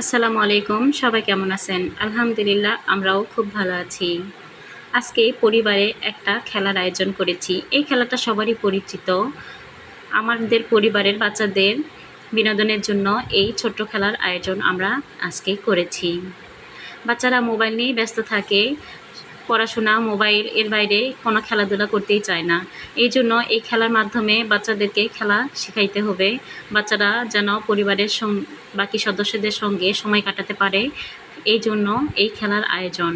আসসালামু আলাইকুম। সবাই কেমন আছেন? আলহামদুলিল্লাহ আমরাও খুব ভালো আছি। আজকে পরিবারে একটা খেলার আয়োজন করেছি। এই খেলাটা সবারই পরিচিত। আমাদের পরিবারের বাচ্চাদের বিনোদনের জন্য এই ছোট্ট খেলার আয়োজন আমরা আজকে করেছি। বাচ্চারা মোবাইল নিয়েই ব্যস্ত থাকে। পড়াশোনা, মোবাইল এর বাইরে কোনো খেলাধুলা করতেই চায় না। এইজন্য এই খেলার মাধ্যমে বাচ্চাদেরকে খেলা শিখাইতে হবে। বাচ্চারা যেন পরিবারের বাকি সদস্যদের সঙ্গে সময় কাটাতে পারে, এইজন্য এই খেলার আয়োজন।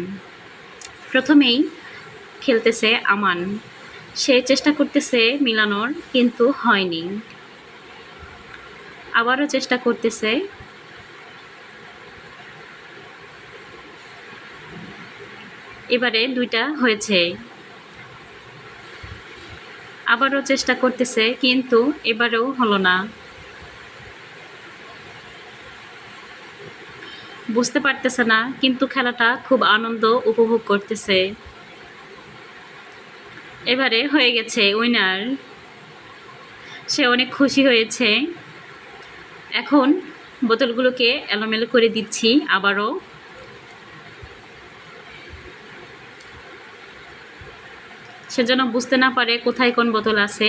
প্রথমেই খেলতেছে আমান। সে চেষ্টা করতেছে মিলানোর, কিন্তু হয়নি। আবারও চেষ্টা করতেছে। এবারে ২টা হয়েছে। আবারও চেষ্টা করতেছে, কিন্তু এবারেও হলো না। বুঝতে পারতেছে না, কিন্তু খেলাটা খুব আনন্দ উপভোগ করতেছে। এবারে হয়ে গেছে উইনার। সে অনেক খুশি হয়েছে। এখন বোতলগুলোকে এলোমেলো করে দিচ্ছি আবারও। সে যেন বুঝতে না পারে কোথায় কোন বোতল আছে।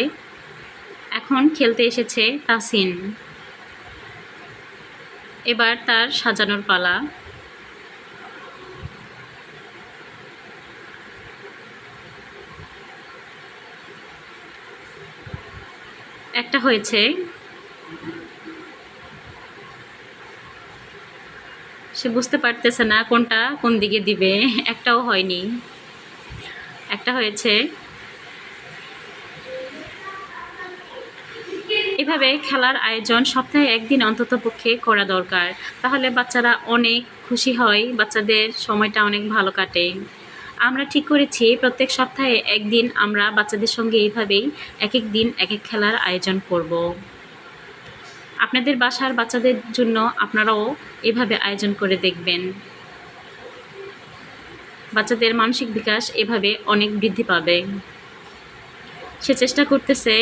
এখন খেলতে এসেছে তাসিন। এবার তার সাজানোর পালা। একটা হয়েছে। সে বুঝতে পারতেছে না কোনটা কোন দিকে দিবে। একটাও হয়নি। একটা হয়েছে। এভাবে খেলার আয়োজন সপ্তাহে একদিন অন্ততপক্ষে করা দরকার। তাহলে বাচ্চারা অনেক খুশি হয়, বাচ্চাদের সময়টা অনেক ভালো কাটে। আমরা ঠিক করেছি প্রত্যেক সপ্তাহে একদিন আমরা বাচ্চাদের সঙ্গে এইভাবেই এক দিন এক খেলার আয়োজন করব। আপনাদের বাসার বাচ্চাদের জন্য আপনারাও এভাবে আয়োজন করে দেখবেন। বাচ্চাদের মানসিক বিকাশ এভাবে অনেক বৃদ্ধি পাবে। সে চেষ্টা করতেছে।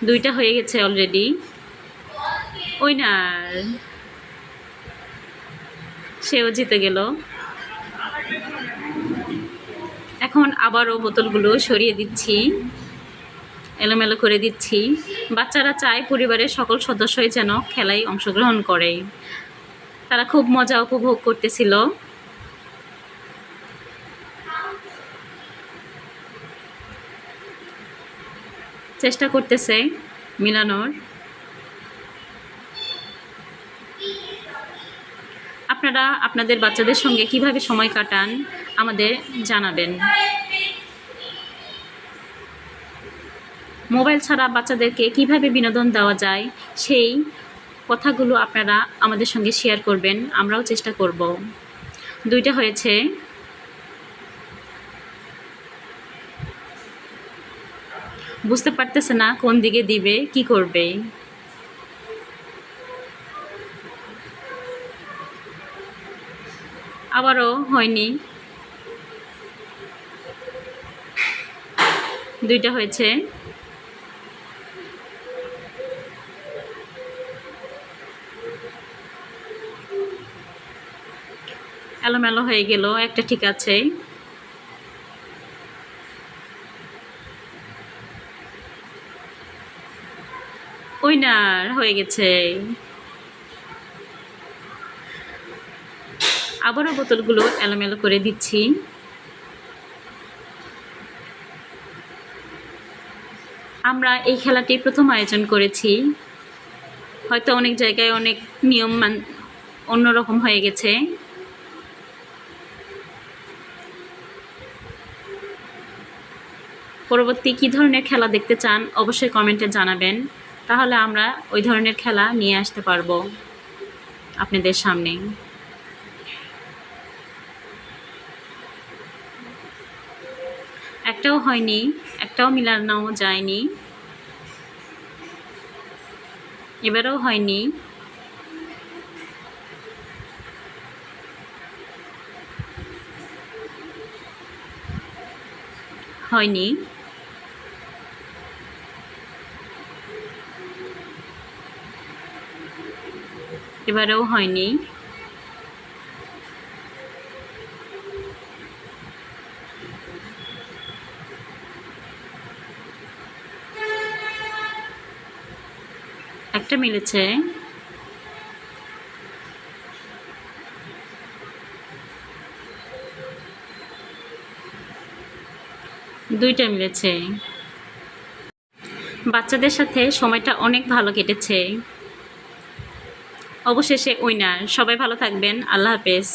২টা হয়ে গেছে অলরেডি। উইনার। সেও জিতে গেল। এখন আবারও বোতলগুলো সরিয়ে দিচ্ছি, এলোমেলো করে দিচ্ছি। বাচ্চারা চায় পরিবারের সকল সদস্যই যেন খেলায় অংশগ্রহণ করে। তারা খুব মজা উপভোগ করতেছিল। চেষ্টা করতেছে মিলানোর। আপনারা আপনাদের বাচ্চাদের সঙ্গে কিভাবে সময় কাটান আমাদের জানাবেন। মোবাইল ছাড়া বাচ্চাদেরকে কিভাবে বিনোদন দেওয়া যায় সেই কথাগুলো আপনারা আমাদের সঙ্গে শেয়ার করবেন, আমরাও চেষ্টা করব। ২টা হয়েছে। বুঝতে পারতেছে না কোন দিকে দিবে, কি করবে। আবারও হয়নি। ২টা হয়েছে। এলোমেলো হয়ে গেল, একটা ঠিক আছে। উইনার হয়ে গেছে। আবারও বোতলগুলো এলোমেলো করে দিচ্ছি। আমরা এই খেলাটি প্রথম আয়োজন করেছি। হয়তো অনেক জায়গায় অনেক নিয়ম অন্যরকম হয়ে গেছে। পরবর্তী কী ধরনের খেলা দেখতে চান অবশ্যই কমেন্টে জানাবেন, তাহলে আমরা ওই ধরনের খেলা নিয়ে আসতে পারবো আপনাদের সামনে। একটাও হয়নি, একটাও মিলানো যায়নি। এবারেও হয়নি। হয়নি। এবারেও হয়নি। একটা মিলেছে। দুইটা মিলেছে। বাচ্চাদের সাথে সময়টা অনেক ভালো কেটেছে। অবশেষে উইনার। সবাই ভালো থাকবেন। আল্লাহ হাফেজ।